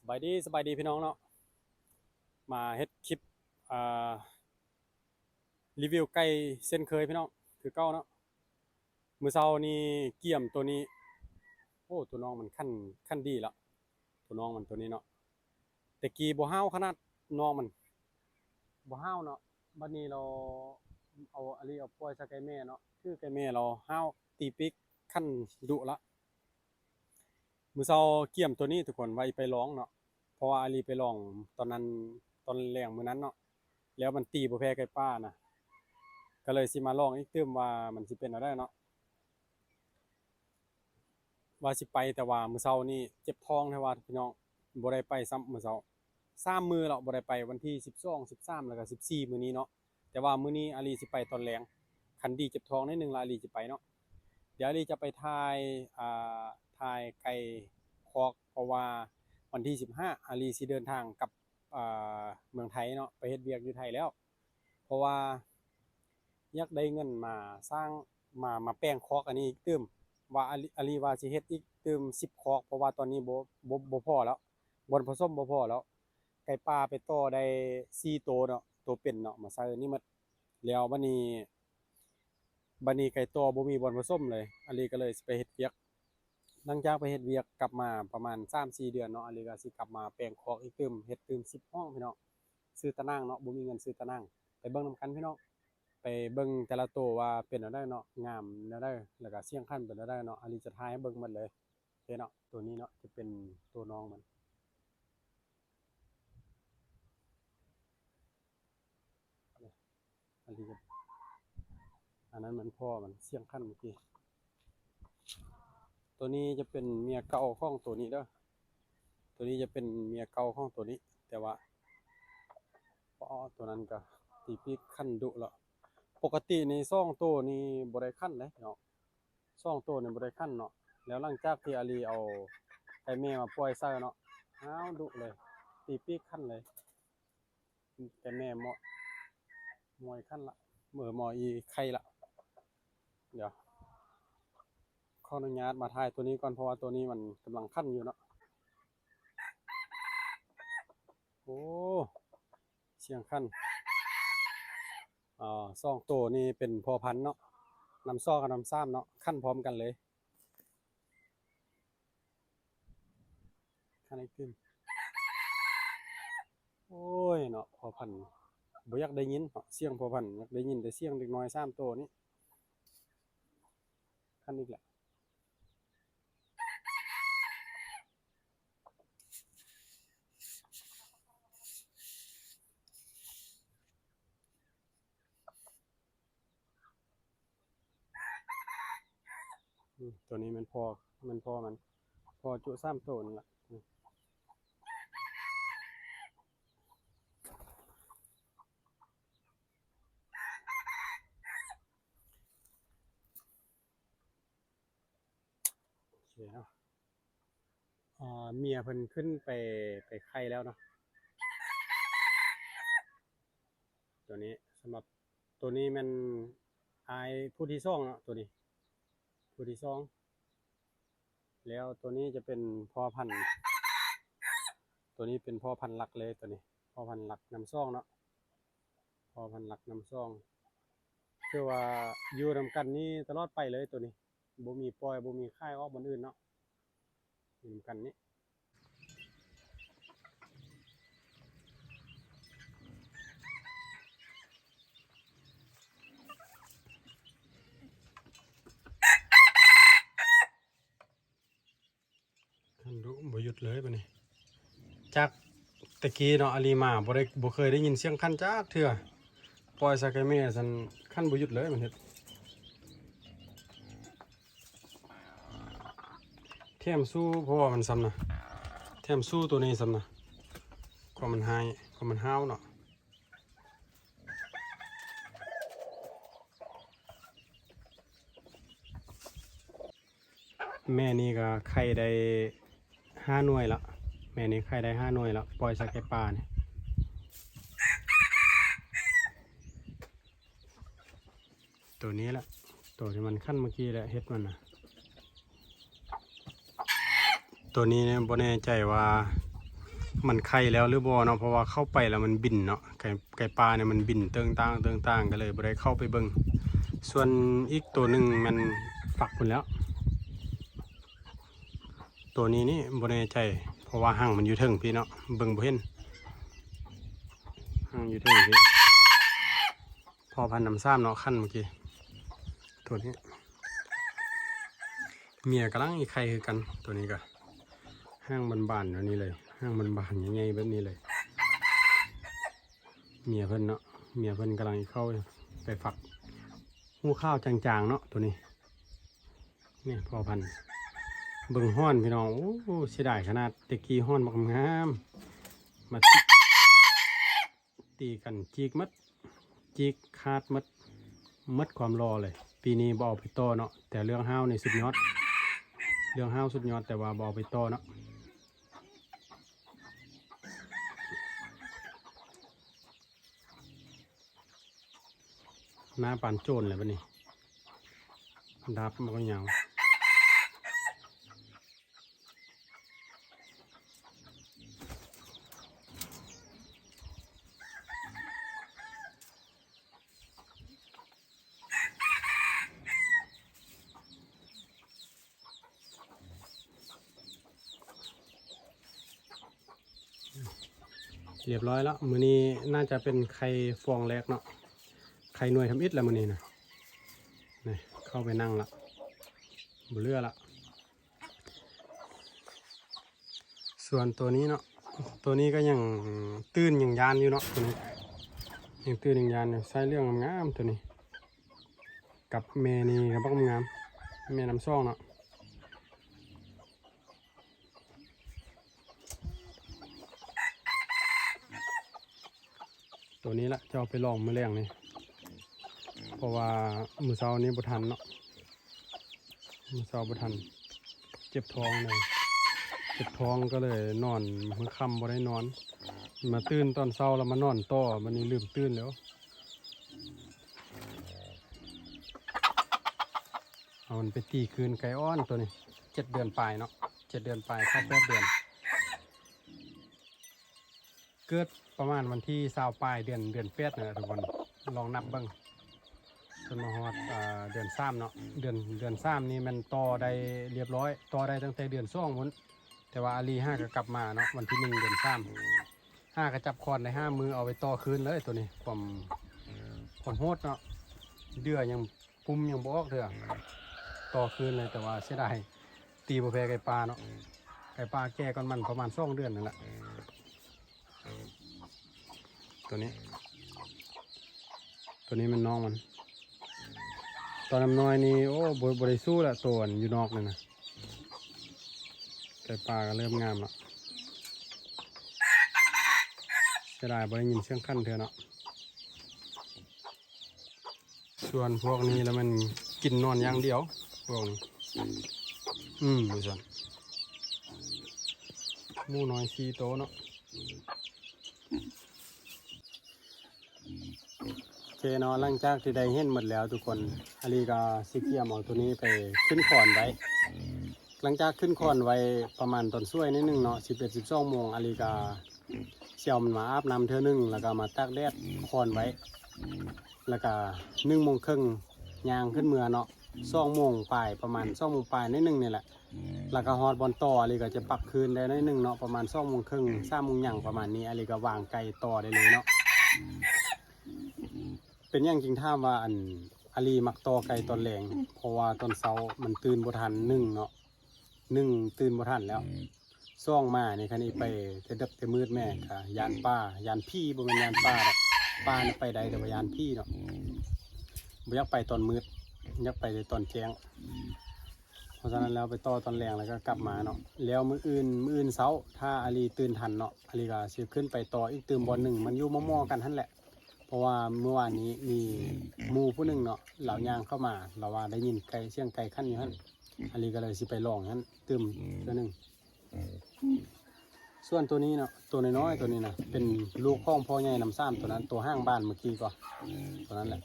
สบายดีพี่น้องเนาะมาเฮ็ดคลิปอ่ารีวิวไก่เส้นเคยพี่น้องคือเก่าเนาะมื้อเช้านี้เกี่ยมตัวนี้โอ้ตัวน้องมันขั้นดีละตัวน้องมันตัวนี้เนาะแต่กี้บ่ห้าวขนาดน้องมันบ่ห้าวเนาะบัดนี้เราเอาอันนี้เอาปล่อยซะไก่แม่เนาะคือไก่แม่เราห้าวตีปิกขั้นดุละมื้อเช้าเกี่ยมตัวนี้ทุกคนไว้ไปร้องเนาะเพราะว่าอาลีไปลองตอนนั้นตอนแรงมื้อนั้นเนาะแล้วมันตีบ่แพ้ไก่ป้านะ ก็เลยสิมาลองอีกตื้มว่ามันสิเป็นอะไรเนาะว่าสิไปแต่ว่ามื้อเช้านี้เจ็บท้องแท้ว่าพี่น้องบ่ได้ไปซ้ำมื้อเช้า3มื้อแล้วบ่ได้ไปวันที่12 13แล้วก็14มื้อนี้เนาะแต่ว่ามื้อนี้อาลีสิไปตอนแลงคันดีเจ็บท้องนิดนึงแล้วอาลีสิไปเนาะเดี๋ยวอาลีจะไปอ่าถ่ายไก่คอกเพราะว่าวันที่15อาลีสิเดินทางกลับอ่เมืองไทยเนาะไปเฮ็ดเวียกอยู่ไทยแล้วเพราะว่า อยากได้เงินมาสร้างมาแปลงคอกอันนี้อีกตื้มว่าอาลีว่าสิเฮ็ดอีกตื้ม10คอกเพราะว่าตอนนี้บ่พอแล้วบ่อนผสมบ่พอแล้วไก่ป่าไปต่อได้4ตัวเนาะตัวเป็นเนาะมาใส่อันนี้หมดแล้วบัดนี้ไก่ต่อบ่มีบ่อนผสมเลยอาลีก็เลยสิไปเฮ็ดเวียกหลังจากไปเฮ็ดเวียกกลับมาประมาณ3-4เดือนเนาะอาลีก็สิกลับมาแปลงคอกอีกตื้มเฮ็ดตื้ม10ห้องพี่น้องซื้อตะนางเนาะบ่มีเงินซื้อตะนางไปเบิ่งนำกันพี่น้อง ไปเบิ่งแต่ละตัวว่าเป็นแนวใดเนาะงามแนวใดแล้วก็เสียงคันเป็นแนวใดเนาะอันนี้จะทายให้เบิ่งหมดเลยโอเคเนาะตัวนี้เนาะจะเป็นตัวน้องมันอันนี้จะอันนั้นมันพ่อมันเสียงคันเมื่อกี้ตัวนี้จะเป็นเมียเก่าของตัวนี้เด้อตัวนี้จะเป็นเมียเก่าของตัวนี้แต่ว่าตัวนั้นก็ตีปีกคันดุแล้วปกตินี่ซ่องตัวนี้บ่ได้คันเลยเนาะซ่องตัวนี่บ่ได้คันเนาะแล้วหลังจากที่อาลีเอาไก่แม่มาปล่อยใส่เนาะอ้าวดุเลยตีปีกคันเลยไก่แม่มอยคันละเหมือมออีไข่ละเดี๋ยวขออนุญาตมาถ่ายตัวนี้ก่อนเพราะว่าตัวนี้มันกำลังคันอยู่เนาะโอ้เสียงคันซ่องตัวนี่เป็นพอพันธุ์เนาะน้ำซ้อกับน้ำซ้ำเนาะคันพร้อมกันเลยคันไอ้ขึ้นโอ้ยเนาะพอพันธุ์บ่อยากได้ยินเนาะเสียงพอพันธุ์อยากได้ยินแต่เสียงเด็กน้อย3ตัวนี้คันอีกแหละตัวนี้มันพอมันพอจุ3ตัวนี่แหละโอเคเนาะเมียเพิ่นขึ้นไปไข่แล้วเนาะตัวนี้สำหรับตัวนี้มันอายผู้ที่2เนาะตัวนี้ผู้ที่2แล้วตัวนี้จะเป็นพ่อพันธุ์ตัวนี้เป็นพ่อพันธุ์หลักเลยตัวนี้พ่อพันธุ์หลักนำซ่องเนาะพ่อพันธุ์หลักนำซ่องคือว่าอยู่นำกันนี่ตลอดไปเลยตัวนี้บ่มีปล่อยบ่มีค่ายออกบนอื่นเนาะอยู่นำกันนี้คันดุบ่หยุดเลยบัดนี้จากตะกี้เนาะอาลีมาบ่เคยได้ยินเสียงคันจักเทื่อปล่อยสักไอ้แม่ซั่นคันบ่หยุดเลยมันเฮ็ดแถมสู้เพราะว่ามันซ้ำนะแถมสู้ตัวนี้ซ้ำนะก็มันหายก็มันห้าวเนาะแม่นี่ก็ไข่ได้5หน่วยละแม่นี่ไข่ได้5หน่วยละปล่อยสักไอ้ปลานี่ตัวนี้แหละตัวที่มันขั้นเมื่อกี้แหละเฮ็ดมันนะตัวนี้เนี่ยบ่แน่ใจว่า มันไข่แล้วหรือบ่เนาะเพราะว่าเข้าไปแล้วมันบินเนาะไก่ปลาเนี่ยมันบินเติงต่างก็เลยบ่ได้เข้าไปเบิ่งส่วนอีกตัวหนึ่งมันฝักพุ่นแล้วตัวนี้นี่บ่แน่ใจเพราะว่าหางมันอยู่เทิงพี่เนาะเบิ่งบ่เห็นหางอยู่เทิงพี่พอพันน้ำซ้ำเนาะขั้นเมื่อกี้ตัวนี้เมียกำลังอีไข่คือกันตัวนี้ก็ห้างบานๆแบบนี้เลยห้างบานๆใหญ่ๆแบบนี้เลยเมียเพิ่นเนาะเมียเพิ่นกำลังเข้าไปฝักหูข้าวจางๆเนาะตัวนี้นี่พอพันเบิ่งห้อนพี่น้องโอ้เสียดายขนาดตะกี้ห้อนบักงามมาตีกันจีกมัดจีกขาดมัดความรอเลยปีนี้บอไปต่อเนาะแต่เรื่องห้าวในสุดยอดเรื่องห้าวสุดยอดแต่ว่าบอไปต่อเนาะหน้าปานโจรเลยปะนี่ดับมันก็ยาวเรียบร้อยแล้วมื้อนี้น่าจะเป็นไข่ฟองแรกเนาะไข่หน่วยทำอิฐแล้วมื้อนี้นะนี่เข้าไปนั่งละบุเรือละส่วนตัวนี้เนาะตัวนี้ก็ยังตื้นยังยานอยู่เนาะตัวนี้ยังตื้นยังยานอยู่ใส่เรื่องงามตัวนี้กับแม่นี่กับบักงามแม่น้ำซ่องเนาะตัวนี้ละจะเอาไปลองมื้อแรงนี่เพราะว่ามื้อเช้านี้บ่ทันเนาะมื้อเช้าบ่ทันเจ็บท้องเลยเจ็บท้องก็เลยนอนมื้อค่ำบ่ได้นอนมาตื่นตอนเช้าแล้วมานอนต่อมันนี้ลืมตื่นแล้วเอามันไปตีคืนไก่อ้อนตัวนี้7 เดือนปลายเนาะ7 เดือนปลายเข้า8 เดือนเกิดประมาณวันที่20ปลายเดือน8นะทุกคนลองนับเบิ่งจนมาฮอดเดือน3เนาะเดือน3นี่มันต่อได้เรียบร้อยต่อได้ตั้งแต่เดือน2พุ่นแต่ว่าอาลี5ก็กลับมาเนาะวันที่1เดือน3 5ก็จับคอนใน5มือเอาไปต่อคืนเลยตัวนี้ความโหดเนาะเดือยังปุ่มยังบ่ออกเดือต่อคืนเลยแต่ว่าเสียดายตีบ่แพ้ไก่ปลาเนาะไก่ปลาแก่ก่อนมันประมาณ2 เดือนนั่นแหละตัวนี้มันน้องมันตอนน้ำน้อยนี่โอ้บริสู้ละตัวอยู่นอกเลยนะไก่ปลาก็เริ่มงามแล้วเสียดายบ่ได้ยินเสียงขั้นเถอะเนาะส่วนพวกนี้แล้วมันกินนอนอย่างเดียวพวกนี้ดูสิหมูน้อย4 โตเนาะโอเคเนาะหลังจากที่ได้เห็นหมดแล้วทุกคนอาลีก็สิเกียมเอาตัวนี้ไปขึ้นขอนไว้หลังจากขึ้นขอนไว้ประมาณตอนช่วยนิดนึงเนาะ11-12 โมงอาลีก็เสี่ยวมันมาอาบน้ำเท่านึงแล้วก็มาตากแดดขอนไว้แล้วก็1 โมงครึ่งย่างขึ้นเมือเนาะ2 โมงปลายประมาณ2 โมงปลายนิดนึงนี่แหละแล้วก็ฮอดบอลต่ออาลีก็จะปักคืนได้นิดนึงเนาะประมาณ2 โมงครึ่ง3 โมงย่างประมาณนี้อาลีก็วางไก่ต่อได้เลยเนาะเป็นอย่างจริงถ้าว่าอาลีมักต่อไก่ตอนแรงเพราะว่าตอนเช้ามันตื่นบ่ทันเนาะตื่นบ่ทันแล้วซ่องมาในคันนี้ไปแต่ดึกแต่มืดแม่ค่ะยานป้ายานพี่บ่แม่นยานป้าดอกป้าน่ะไปได้แต่ว่ายานพี่เนาะบ่อยากไปตอนมืดอยากไปตอนแจ้งเพราะฉะนั้นแล้วไปต่อตอนแรงแล้วก็กลับมาเนาะแล้วมื้ออื่นเช้าถ้าอาลีตื่นทันเนาะอาลีก็สิขึ้นไปต่ออีกตื่มบ่อ1มันอยู่มอๆกันหั่นแหละเพราะว่าเมื่อวานนี้มีหมู่ผู้หนึ่งเนาะเหล่าย่างเข้ามาเราว่าได้ยินไก่เสียงไก่ขั้นอยู่หั่นอาลีก็เลยสิไปลองหั่นตื่มตัวนึงส่วนตัวนี้เนาะตัวน้อยๆตัวนี้นะเป็นลูกของพ่อใหญ่น้ำซ้ำตัวนั้นตัวห้างบ้านเมื่อกี้ก็ตัวนั้นแหละ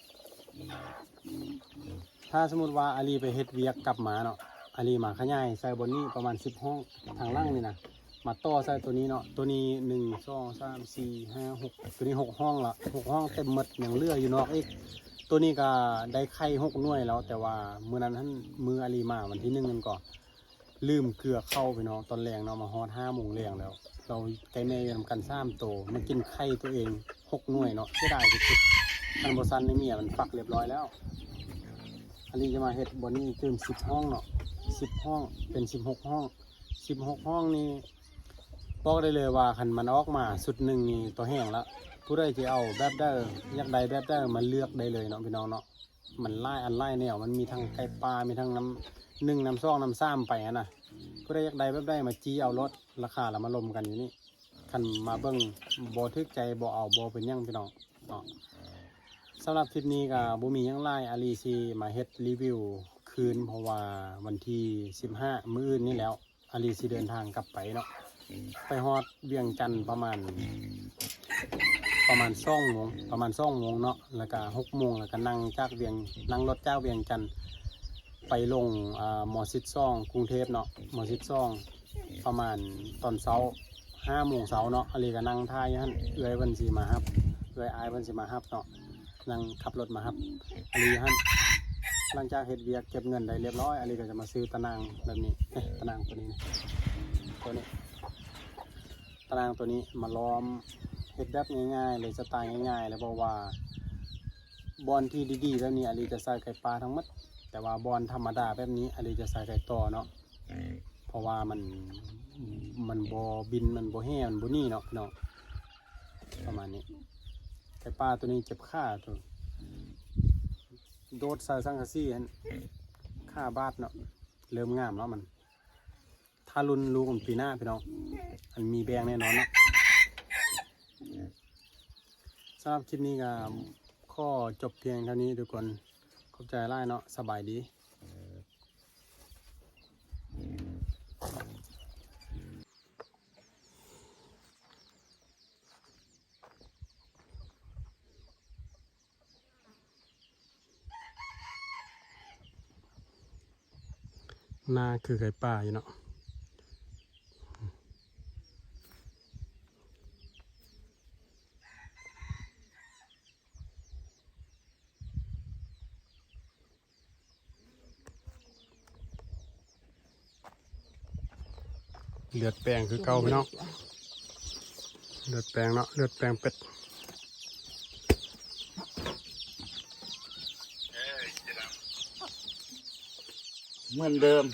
ถ้าสมมติว่าอาลีไปเฮ็ดเวียกกลับมาเนาะอาลีมาขยายใส่บนนี้ประมาณ10 ห้องทางล่างนี่นะ มาต่อใส่ตัวนี้เนาะตัวนี้1 2 3 4 5 6ตัวนี้6ห้องละ6ห้องเต็มหมดยังเหลืออยู่นอกอีกตัวนี้ก็ได้ไข่6หน่วยแล้วแต่ว่ามื้อนั้นท่านมืออาลีมาวันที่1นั่นก็ลืมเกลือเข้าไปเนาะตอนแรงเนาะมาฮอด5 โมงแรงแล้วเราไก่แม่นำกัน3 โตวมากินไข่ตัวเอง6 หน่วยเนาะเสียดายสุดๆอันบ่ซันในเมียมันฟักเรียบร้อยแล้วอาลีจะมาเฮ็ดบ่นี้เติม10 ห้องเนาะ10 ห้องเป็น16 ห้อง16 ห้องนี่บอกได้เลยว่าคันมันออกมาสุดหนึ่งนี่ตัวแห้งแล้วผู้ใดจะเอาแบบได้อยากใดแบบได้มันเลือกได้เลยเนาะพี่น้องเนาะมันไล่อันไล่แนวมันมีทั้งไก่ปลามีทั้งน้ำ1 น้ำ2 น้ำ3ไปนะผู้ใดอยากใดแบบได้มาจี้เอารถราคาแล้วมาลมกันอยู่นี่คันมาเบิ่งบ่ทึกใจบ่เอาบ่เป็นหยังพี่น้องเนาะสำหรับคลิปนี้ก็บ่มีหยังไล่อาลีซีมาเฮ็ดรีวิวคืนเพราะว่าวันที่15มื้ออื่นนี่แล้วอาลีซีเดินทางกลับไปเนาะไปฮอดเวียงจันทร์ประมาณ2 โมงเนาะแล้วก็6 โมงแล้วก็นั่งรถจากเวียงจันทร์ไปลงหมอชิด2กรุงเทพเนาะหมอชิด2ประมาณตอนเช้า5 โมงเช้าเนาะอาลีก็นั่งท่าอยู่หั่นเอื้อยเพิ่นสิมารับเอื้อยอายเพิ่นสิมารับเนาะนั่งขับรถมารับอาลีหั่นหลังจากเฮ็ดเวียกเก็บเงินได้เรียบร้อยอาลีก็จะมาซื้อตะนางแบบนี้ตะนางตัวนี้ตัวนี้ตารางตัวนี้มาล้อมเฮ็ดแบบง่ายๆเลยสไตล์ง่ายๆแล้วเพราะว่าบอลที่ดีๆแบบนี้อาลีจะใส่ไก่ปลาทั้งหมดแต่ว่าบอลธรรมดาแบบนี้อาลีจะใส่ไก่ต่อเนาะเพราะว่ามันบ่บินมันบ่แห้มันบ่นี่เนาะเนาะประมาณนี้ไก่ปลาตัวนี้เจ็บขาตัวโดดใส่สังกะสีหั่นขาบาดเนาะเริ่มงามแล้วมันถ้ารุ่นลูกปีหน้าพี่น้องอันมีแบงแน่นอนนะสำหรับคลิปนี้ก็ข้อจบเพียงเท่านี้ทุกคนขอบใจไล่เนาะสบายดีหน้าคือไก่ป่าอยู่เนาะเลือดแปลงคือเก่าพี่น้องเลือดแปลงเนาะเลือดแปลงเป็ดเหมือนเดิม